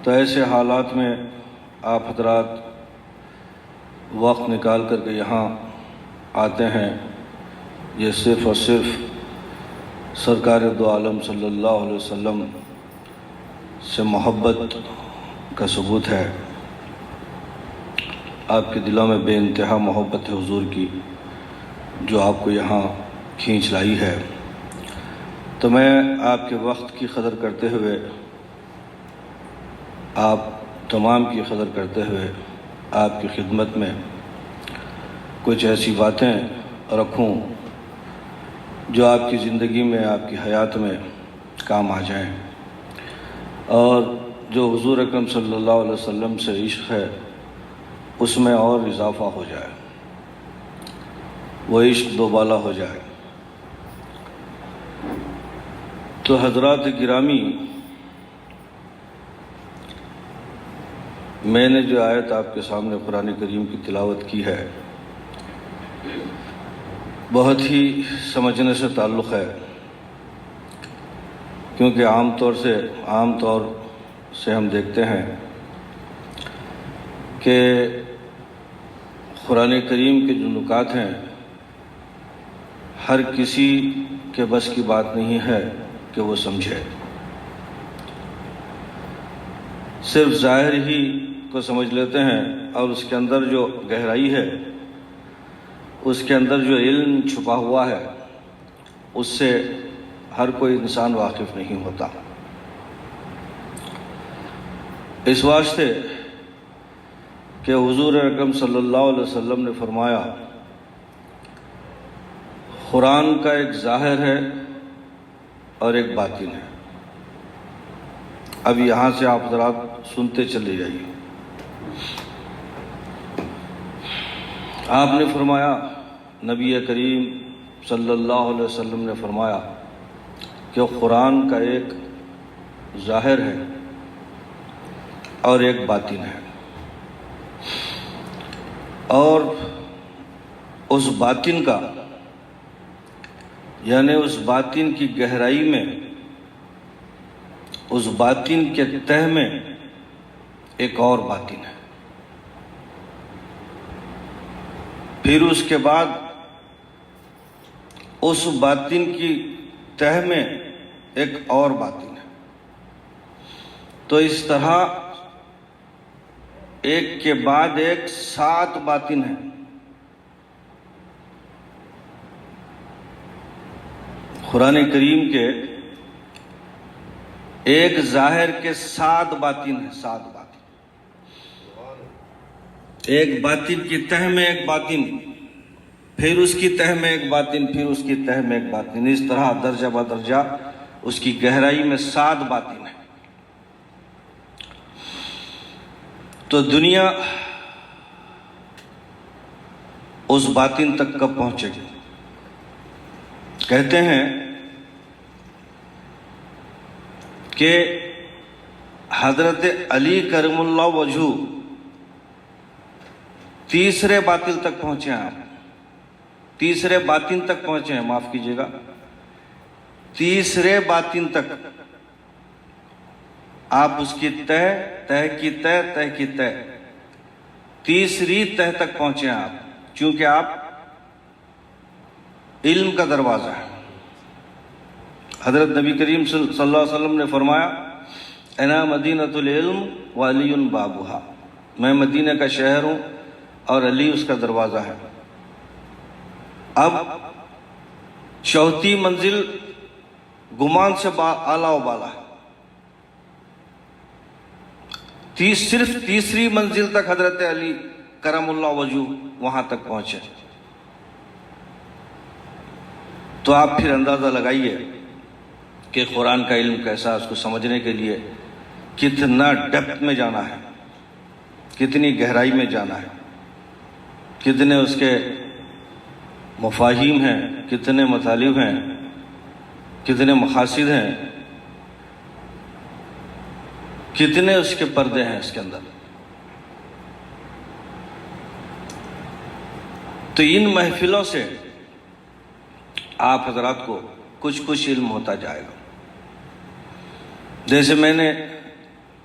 تو ایسے حالات میں آپ حضرات وقت نکال کر کے یہاں آتے ہیں، یہ صرف اور صرف سرکار دو عالم صلی اللہ علیہ وسلم سے محبت کا ثبوت ہے۔ آپ کے دلوں میں بے انتہا محبت ہے حضور کی، جو آپ کو یہاں کھینچ لائی ہے۔ تو میں آپ کے وقت کی قدر کرتے ہوئے، آپ تمام کی قدر کرتے ہوئے آپ کی خدمت میں کچھ ایسی باتیں رکھوں جو آپ کی زندگی میں، آپ کی حیات میں کام آ جائیں، اور جو حضور اکرم صلی اللہ علیہ وسلم سے عشق ہے اس میں اور اضافہ ہو جائے، وہ عشق دوبالا ہو جائے۔ تو حضرات گرامی، میں نے جو آیت آپ کے سامنے قرآن کریم کی تلاوت کی ہے، بہت ہی سمجھنے سے تعلق ہے، کیونکہ عام طور سے ہم دیکھتے ہیں کہ قرآن کریم کے جو نکات ہیں ہر کسی کے بس کی بات نہیں ہے کہ وہ سمجھے، صرف ظاہر ہی کو سمجھ لیتے ہیں، اور اس کے اندر جو گہرائی ہے، اس کے اندر جو علم چھپا ہوا ہے، اس سے ہر کوئی انسان واقف نہیں ہوتا۔ اس واسطے کہ حضور اکرم صلی اللہ علیہ وسلم نے فرمایا، قرآن کا ایک ظاہر ہے اور ایک باطن ہے۔ اب یہاں سے آپ حضرات سنتے چلے جائیے۔ آپ نے فرمایا، نبی کریم صلی اللہ علیہ وسلم نے فرمایا کہ قرآن کا ایک ظاہر ہے اور ایک باطن ہے، اور اس باطن کا، یعنی اس باطن کی گہرائی میں، اس باطن کے تہ میں ایک اور باطن ہے، پھر اس کے بعد اس باطن کی تہ میں ایک اور باطن ہے۔ تو اس طرح ایک کے بعد ایک 7 باطن ہیں۔ قرآن کریم کے ایک ظاہر کے 7 باطن ہیں، 7 باطن، ایک باطن کی تہ میں ایک باطن، پھر اس کی تہ میں ایک باطن، پھر اس کی تہ میں ایک باطن، اس طرح درجہ بدرجہ اس کی گہرائی میں 7 باطن ہیں۔ تو دنیا اس باطن تک کب پہنچے گی؟ کہتے ہیں کہ حضرت علی کرم اللہ وجہہ تیسرے باطن تک پہنچے ہیں، آپ تیسرے باطن تک پہنچے ہیں، معاف کیجیے گا، تیسرے باطن تک آپ اس کی تہ کی تہ تیسری تہ تک پہنچے ہیں آپ، چونکہ آپ علم کا دروازہ ہے۔ حضرت نبی کریم صلی اللہ علیہ وسلم نے فرمایا، انا مدینۃ العلم وعلی بابھا، میں مدینہ کا شہر ہوں اور علی اس کا دروازہ ہے۔ اب چوتھی منزل گمان سے اعلیٰ و بالا ہے، صرف تیسری منزل تک حضرت علی کرم اللہ وجہہ وہاں تک پہنچے۔ تو آپ پھر اندازہ لگائیے کہ قرآن کا علم کیسا، اس کو سمجھنے کے لیے کتنا ڈیپتھ میں جانا ہے، کتنی گہرائی میں جانا ہے، کتنے اس کے مفاہیم ہیں، کتنے مطالب ہیں، کتنے مقاصد ہیں، کتنے اس کے پردے ہیں اس کے اندر۔ تو ان محفلوں سے آپ حضرات کو کچھ علم ہوتا جائے گا۔ جیسے میں نے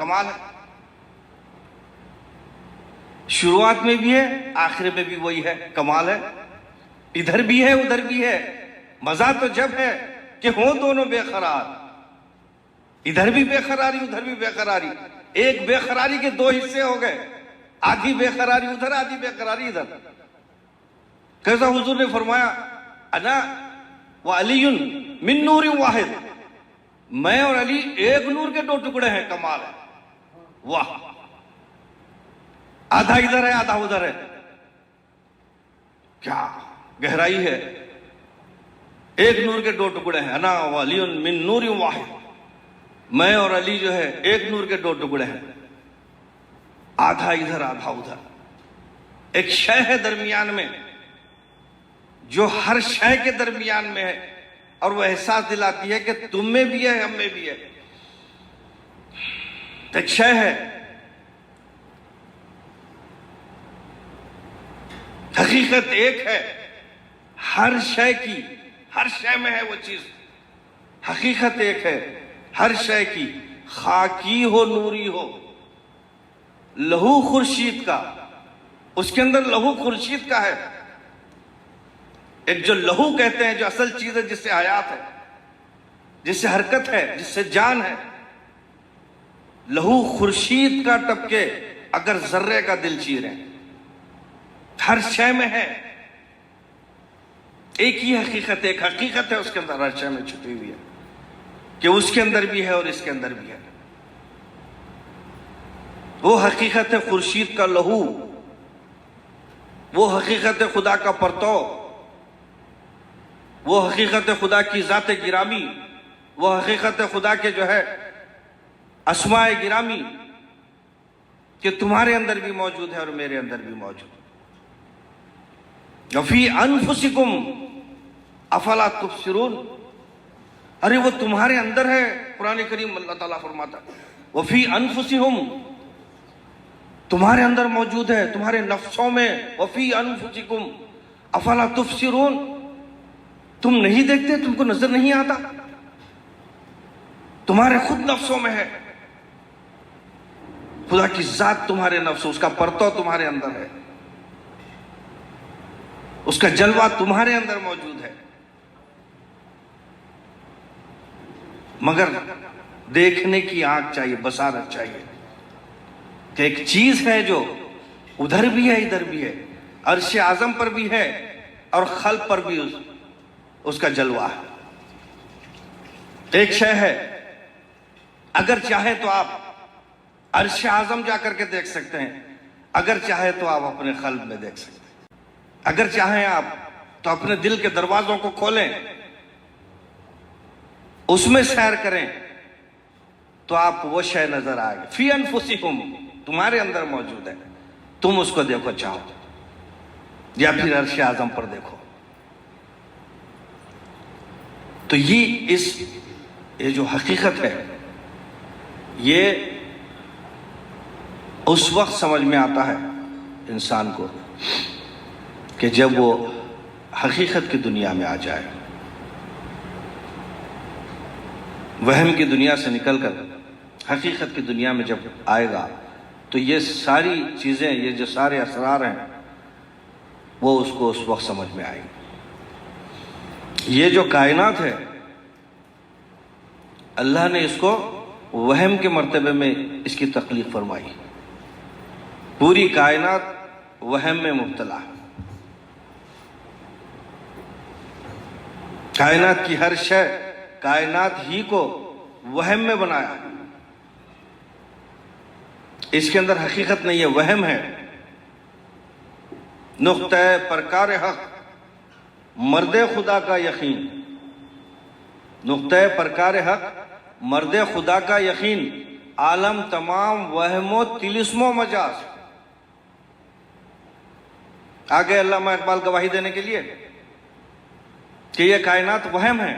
کمال ہے. شروعات میں بھی ہے، آخر میں بھی وہی ہے، کمال ہے. ادھر بھی ہے ادھر بھی ہے. مزہ تو جب ہے کہ ہوں دونوں بے قرار، ادھر بھی بے قراری ادھر بھی بے قراری. ایک بے قراری کے دو حصے ہو گئے، آدھی بے قراری ادھر آدھی بے قراری ادھر. کیسا حضور نے فرمایا انا وعلی من نور واحد، میں اور علی ایک نور کے دو ٹکڑے ہیں. کمال ہے، واہ. آدھا ادھر ہے آدھا ادھر ہے، کیا گہرائی ہے. ایک نور کے دو ٹکڑے ہیں. انا وعلی من نور واحد، میں اور علی جو ہے ایک نور کے دو ٹکڑے ہیں. آدھا ادھر آدھا ادھر. ایک شے ہے درمیان میں جو ہر شے کے درمیان میں ہے، اور وہ احساس دلاتی ہے کہ تم میں بھی ہے ہم میں بھی ہے. ایک شے ہے، حقیقت ایک ہے ہر شے کی، ہر شے میں ہے وہ چیز. حقیقت ایک ہے ہر شے کی، خاکی ہو نوری ہو. لہو خورشید کا، اس کے اندر لہو خورشید کا ہے. ایک جو لہو کہتے ہیں، جو اصل چیز ہے، جس سے حیات ہے، جس سے حرکت ہے، جس سے جان ہے. لہو خورشید کا ٹپکے اگر ذرے کا دل چیریں. ہر شے میں ہے ایک ہی حقیقت. ایک حقیقت ہے اس کے اندر ہر شے میں چھپی ہوئی ہے، کہ اس کے اندر بھی ہے اور اس کے اندر بھی ہے. وہ حقیقت ہے خورشید کا لہو، وہ حقیقت ہے خدا کا پرتو، وہ حقیقت ہے خدا کی ذات گرامی، وہ حقیقت ہے خدا کے جو ہے اسماء گرامی، کہ تمہارے اندر بھی موجود ہے اور میرے اندر بھی موجود ہے. وفی انفسکم افلا تبصرون. ارے وہ تمہارے اندر ہے. قرآن کریم اللہ تعالیٰ فرماتا وفی انفسہم، تمہارے اندر موجود ہے، تمہارے نفسوں میں. وفی انفسکم افلا تبصرون، تم نہیں دیکھتے، تم کو نظر نہیں آتا، تمہارے خود نفسوں میں ہے. خدا کی ذات تمہارے نفس، اس کا پرتو تمہارے اندر ہے، اس کا جلوہ تمہارے اندر موجود ہے. مگر دیکھنے کی آنکھ چاہیے، بصارت چاہیے کہ ایک چیز ہے جو ادھر بھی ہے ادھر بھی ہے، عرش اعظم پر بھی ہے اور خلق پر بھی اس کا جلوہ ہے. ایک شے ہے، اگر چاہے تو آپ عرش اعظم جا کر کے دیکھ سکتے ہیں، اگر چاہے تو آپ اپنے قلب میں دیکھ سکتے ہیں. اگر چاہیں آپ تو اپنے دل کے دروازوں کو کھولیں، اس میں سیر کریں تو آپ وہ شے نظر آئے گی. فی انفسکم، تمہارے اندر موجود ہے، تم اس کو دیکھو چاہو یا پھر عرش اعظم پر دیکھو. تو یہ جو حقیقت ہے، یہ اس وقت سمجھ میں آتا ہے انسان کو کہ جب وہ حقیقت کی دنیا میں آ جائے. وہم کی دنیا سے نکل کر حقیقت کی دنیا میں جب آئے گا تو یہ ساری چیزیں، یہ جو سارے اسرار ہیں، وہ اس کو اس وقت سمجھ میں آئیں گی. یہ جو کائنات ہے، اللہ نے اس کو وہم کے مرتبے میں اس کی تخلیق فرمائی. پوری کائنات وہم میں مبتلا ہے. کائنات کی ہر شے کائنات ہی کو وہم میں بنایا. اس کے اندر حقیقت نہیں ہے، وہم ہے. نقطہ پرکار حق، مرد خدا کا یقین. نقطہ پرکار حق، مرد خدا کا یقین. عالم تمام وہم و طلسم و مجاز. آگے علامہ اقبال گواہی دینے کے لیے کہ یہ کائنات وہم ہے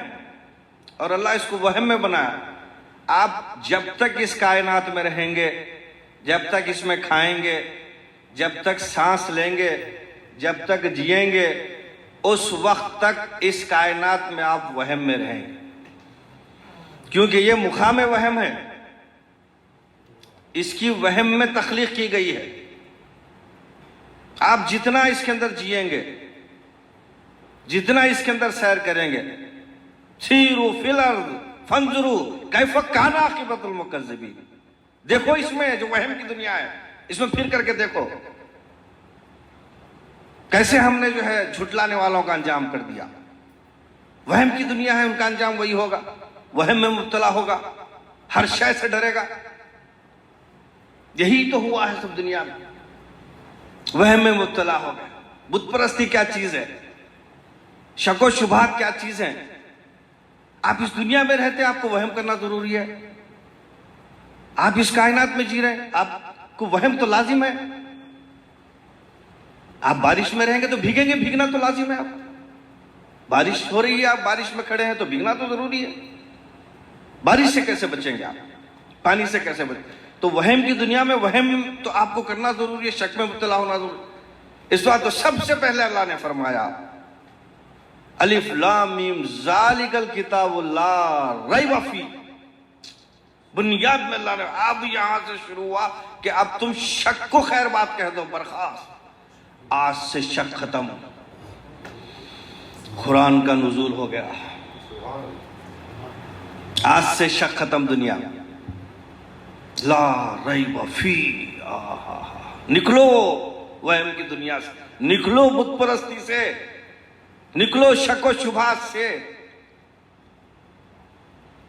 اور اللہ اس کو وہم میں بنایا. آپ جب تک اس کائنات میں رہیں گے، جب تک اس میں کھائیں گے، جب تک سانس لیں گے، جب تک جئیں گے، اس وقت تک اس کائنات میں آپ وہم میں رہیں گے، کیونکہ یہ مقام وہم ہے. اس کی وہم میں تخلیق کی گئی ہے. آپ جتنا اس کے اندر جئیں گے، جتنا اس کے اندر سیر کریں گے، سیروا فی الارض فانظروا کیف کان عاقبۃ المکذبین، دیکھو اس میں جو وہم کی دنیا ہے، اس میں پھر کر کے دیکھو کیسے ہم نے جو ہے جھٹلانے والوں کا انجام کر دیا. وہم کی دنیا ہے، ان کا انجام وہی ہوگا، وہم میں مبتلا ہوگا، ہر شے سے ڈرے گا. یہی تو ہوا ہے سب دنیا میں، وہم میں مبتلا ہو گئے. بت پرستی کیا چیز ہے، شک و شبہات کیا چیز ہیں. آپ اس دنیا میں رہتے، آپ کو وہم کرنا ضروری ہے. آپ اس کائنات میں جی رہے ہیں، آپ کو وہم تو لازم ہے. آپ بارش میں رہیں گے تو بھیگیں گے، بھیگنا تو لازم ہے. آپ بارش ہو رہی ہے، آپ بارش میں کھڑے ہیں تو بھیگنا تو ضروری ہے. بارش سے کیسے بچیں گے آپ، پانی سے کیسے بچیں؟ تو وہم کی دنیا میں وہم تو آپ کو کرنا ضروری ہے، شک میں مبتلا ہونا ضروری. اس بات تو سب سے پہلے اللہ نے فرمایا الف لام میم ذالک الکتاب لا ریب فیہ. بنیاد میں اللہ نے اب یہاں سے شروع ہوا کہ اب تم شک کو خیر بات کہہ دو، برخاست. آج سے شک ختم، قرآن کا نزول ہو گیا. آج سے شک ختم دنیا میں. لا ریب فیہ. نکلو وہم کی دنیا سے، نکلو بت پرستی سے، نکلو شک و شبہات سے،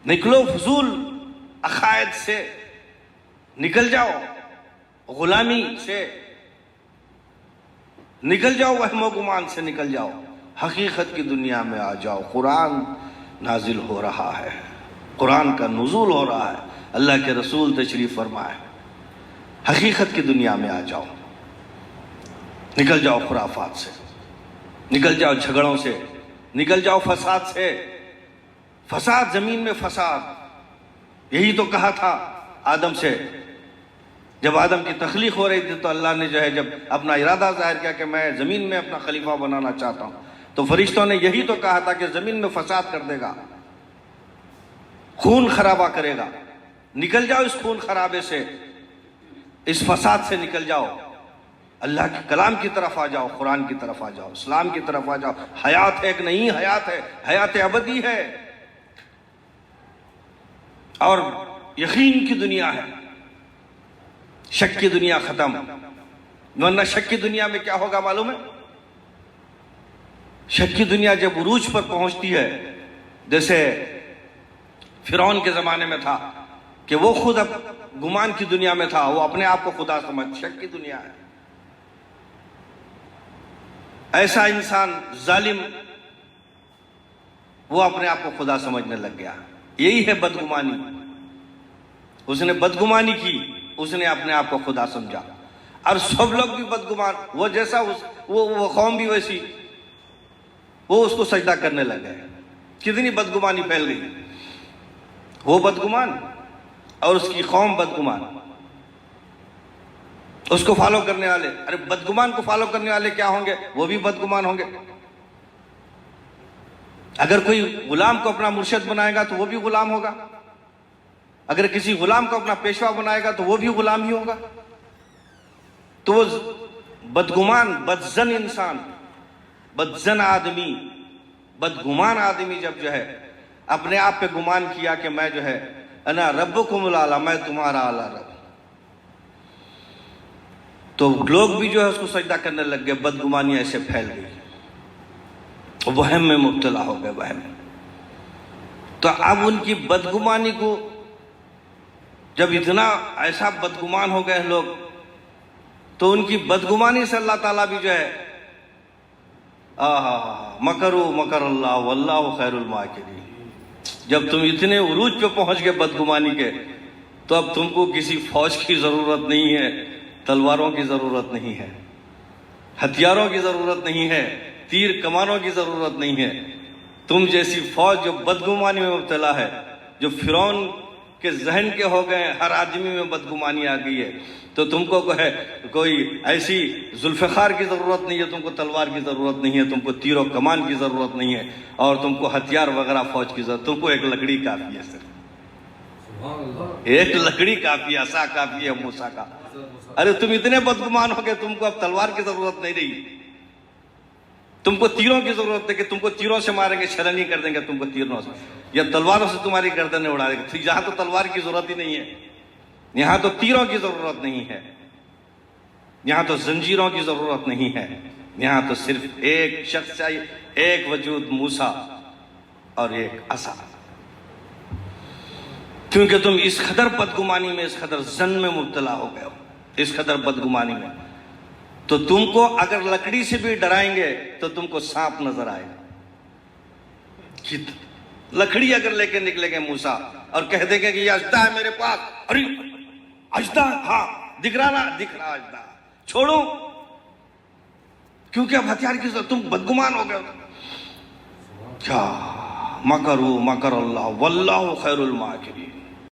نکلو فضول عقائد سے، نکل جاؤ غلامی سے، نکل جاؤ وہم و گمان سے، نکل جاؤ حقیقت کی دنیا میں آ جاؤ. قرآن نازل ہو رہا ہے، قرآن کا نزول ہو رہا ہے، اللہ کے رسول تشریف فرمائے. حقیقت کی دنیا میں آ جاؤ، نکل جاؤ خرافات سے، نکل جاؤ جھگڑوں سے، نکل جاؤ فساد سے. فساد، زمین میں فساد، یہی تو کہا تھا آدم سے جب آدم کی تخلیق ہو رہی تھی. تو اللہ نے جو ہے جب اپنا ارادہ ظاہر کیا کہ میں زمین میں اپنا خلیفہ بنانا چاہتا ہوں، تو فرشتوں نے یہی تو کہا تھا کہ زمین میں فساد کر دے گا، خون خرابہ کرے گا. نکل جاؤ اس خون خرابے سے، اس فساد سے نکل جاؤ، اللہ کے کلام کی طرف آ جاؤ، قرآن کی طرف آ جاؤ، اسلام کی طرف آ جاؤ. حیات ایک نئی حیات ہے، حیات ابدی ہے، اور یقین کی دنیا ہے. شک کی دنیا ختم. ورنہ شک کی دنیا میں کیا ہوگا معلوم ہے؟ شک کی دنیا جب عروج پر پہنچتی ہے، جیسے فرعون کے زمانے میں تھا کہ وہ خود اب گمان کی دنیا میں تھا، وہ اپنے آپ کو خدا سمجھ. شک کی دنیا ہے. ایسا انسان ظالم، وہ اپنے آپ کو خدا سمجھنے لگ گیا. یہی ہے بدگمانی. اس نے بدگمانی کی، اس نے اپنے آپ کو خدا سمجھا. اور سب لوگ بھی بدگمان، وہ جیسا وہ قوم بھی ویسی، وہ اس کو سجدہ کرنے لگ گئے. کتنی بدگمانی پھیل گئی. وہ بدگمان اور اس کی قوم بدگمان، اس کو فالو کرنے والے. ارے بدگمان کو فالو کرنے والے کیا ہوں گے؟ وہ بھی بدگمان ہوں گے. اگر کوئی غلام کو اپنا مرشد بنائے گا تو وہ بھی غلام ہوگا. اگر کسی غلام کو اپنا پیشوا بنائے گا تو وہ بھی غلام ہی ہوگا. تو وہ بدگمان، بدزن انسان، بدزن آدمی، بدگمان آدمی جب جو ہے اپنے آپ پہ گمان کیا کہ میں جو ہے انا ربکم الاعلی، میں تمہارا اعلیٰ رب، تو لوگ بھی جو ہے اس کو سجدہ کرنے لگ گئے. بدگمانی ایسے پھیل گئی، وہم میں مبتلا ہو گئے. وہم. تو اب ان کی بدگمانی کو جب اتنا ایسا بدگمان ہو گئے لوگ، تو ان کی بدگمانی سے اللہ تعالیٰ بھی جو ہے مکروا مکر اللہ واللہ خیر الماکرین. جب تم اتنے عروج پہ پہنچ گئے بدگمانی کے، تو اب تم کو کسی فوج کی ضرورت نہیں ہے، تلواروں کی ضرورت نہیں ہے، ہتھیاروں کی ضرورت نہیں ہے، تیر کمانوں کی ضرورت نہیں ہے. تم جیسی فوج جو بدگمانی میں مبتلا ہے، جو فرعون کے ذہن کے ہو گئے، ہر آدمی میں بدگمانی آ گئی ہے، تو تم کو کوئی ایسی ذوالفقار کی ضرورت نہیں ہے، تم کو تلوار کی ضرورت نہیں ہے، تم کو تیر و کمان کی ضرورت نہیں ہے، اور تم کو ہتھیار وغیرہ فوج کی ضرورت، تم کو ایک لکڑی کافی ہے صرف. ایک لکڑی کافی ہے، عصا کافی ہے موسیٰ کا. ارے تم اتنے بدگمان ہو کہ تم کو اب تلوار کی ضرورت نہیں رہی، تم کو تیروں کی ضرورت ہے کہ تم کو تیروں سے ماریں گے، شرنگی کر دیں گے تم کو تیروں سے، یا تلواروں سے تمہاری گردنیں اڑا دیں گے. یہاں تو تلوار کی ضرورت ہی نہیں ہے، یہاں تو تیروں کی ضرورت نہیں ہے، یہاں تو زنجیروں کی ضرورت نہیں ہے، یہاں تو صرف ایک شخص چاہیے، ایک وجود موسیٰ اور ایک عصا. کیونکہ تم اس قدر بدگمانی میں، اس قدر زن میں مبتلا ہو گئے ہو، اس قدر بدگمانی میں، تو تم کو اگر لکڑی سے بھی ڈرائیں گے تو تم کو سانپ نظر آئے گا. لکڑی اگر لے کے نکلیں گے موسیٰ اور کہہ دیں گے کہ یہ اژدہا ہے میرے پاس، ارے اژدہا، ہاں دکھ رہا اژدہا، چھوڑو، کیونکہ اب ہتھیار کی ضرورت، تم بدگمان ہو گئے ہو. کیا مکروا مکر اللہ واللہ خیر الماکرین.